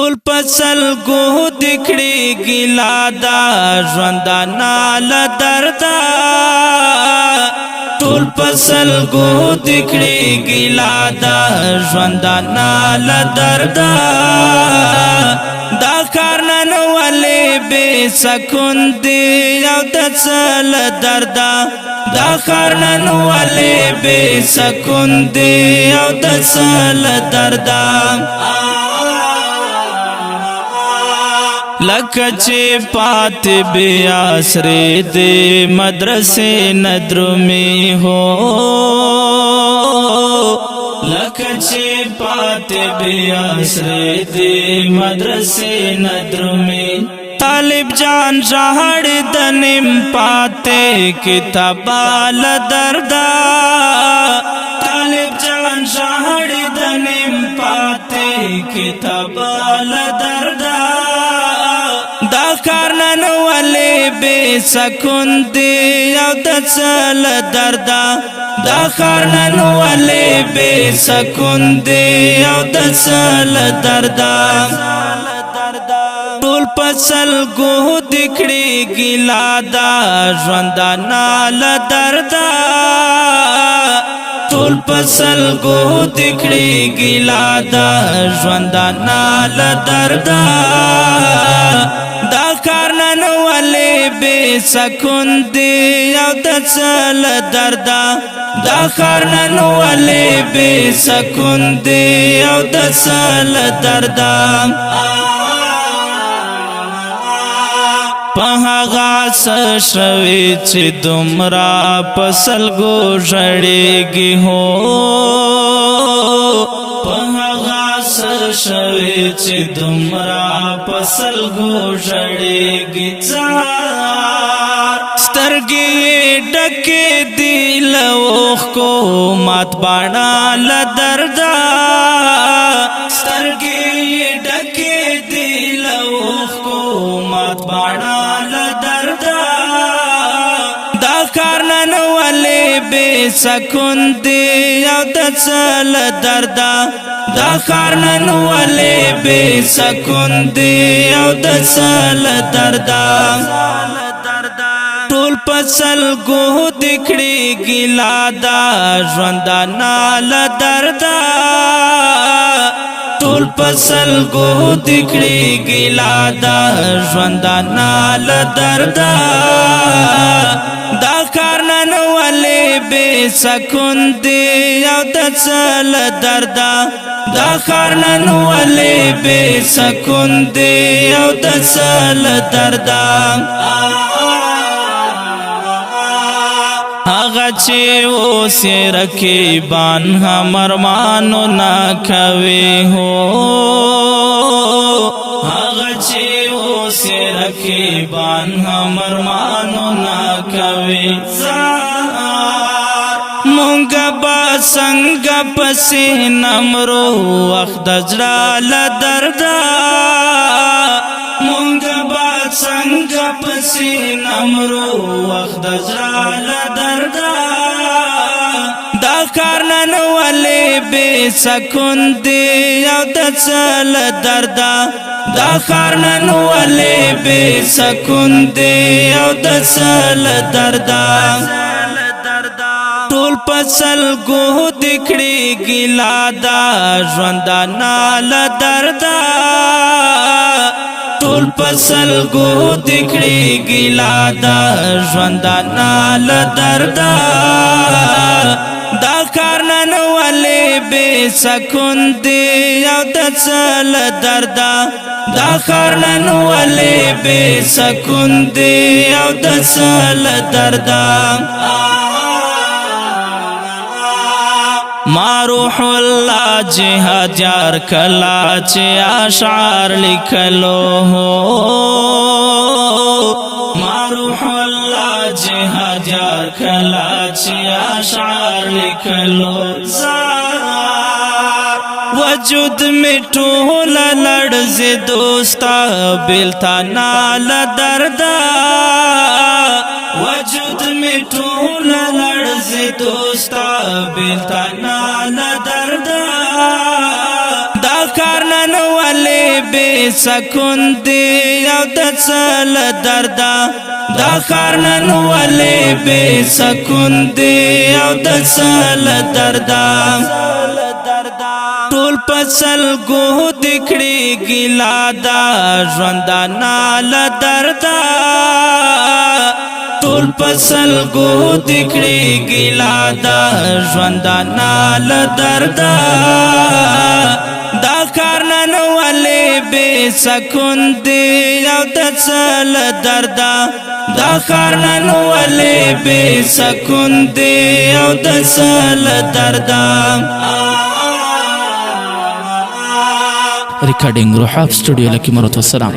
ټول پسل گو دکړي ګیلا دا ژوندانا ل دردا ټول پسل گو دکړي ګیلا دا ژوندانا ل دردا دا کارنن ولې بے سکون دی او د څل دردا دا کارنن ولې بے سکون دی او د څل دردا لکه چې پات بیا سره دې مدرسې ندرمي هو لکه چې پات بیا سره دې مدرسې ندرمي طالب جان ژړ د نیم پاتې کتابال دردا طالب جان ژړ د نیم پاتې کتابال دردا دا کارنن ولې بے سکون دی او د څل دردا دا کارنن ولې بے سکون دی او د څل دردا ټول پسل گو دکړي ګیلا دا ژوندانا ل دردا ټول پسل گو دکړي ګیلا دا ژوندانا ل دردا دا کارنن ولې بے سکون دی او د څل دردا دا کارنن ولې بے سکون دی او د څل دردا پهغا سشوي چې دومره پسلګو ژړېږي هو پهغا سشوي چې دومره پسلګو ژړېږي سترګې ډکې دي له اوښکو مات باڼه له دردا سترګې ډکې دي له اوښکو مات باڼه کارنن ولې بے سکون دی او د څل دردا دا کارنن ولې بے سکون دی او د څل دردا ټول پسل گو دکړي ګیلا دا ژوندانا ل دردا ټول پسل گو دکړي ګیلا دا ژوندانا ل دردا دا کارنن ولې بے سکون دی او د څل دردا دا کارنن ولې بے سکون دی او د څل دردا هغه چې اوس رقیبان هم ارمانو نا کوي هو هغه چې اوس رقیبان هم ارمانو نا کوي مونږه با څنګه پسې نمرو وخت زړه ل دردا مونږه با څنګه پسې نمرو وخت زړه ل دردا دا کارنن ولې بے سکون دی او د څل دردا دا کارنن ولې بے سکون دی او د څل دردا ټول پسل گو دکړي ګیلا دا ژوندانا ل دردا ټول پسل گو دکړي ګیلا دا ژوندانا ل دردا دا کارنن ولې بے سکون دی او د څل دردا دا کارنن ولې بے سکون دی او د څل دردا ما روح الله جهاد یار کلا چې اشعار لیکلو ما روح الله جهاد یار کلا چې اشعار لیکلو وجود می ټول لړزه دوستا بلتا نال دردا وجود می ټول لړزه دوستا بلتا نال دردا دا کارنن والے بے سکون دی او د سل دردا دا خارنن ولی بے سکون دی او د سل دردا ټول پسل گو دکڑی گلا دا ژوندانا ل دردا ټول پسل گو دکڑی گلا دا ژوندانا ل دردا دا کارنن ولی بے سکون دی او د سل دردا دا کارنن ولی بے سکون دی او د سل دردا recording Rohab Studio Laki Marot Wassalam.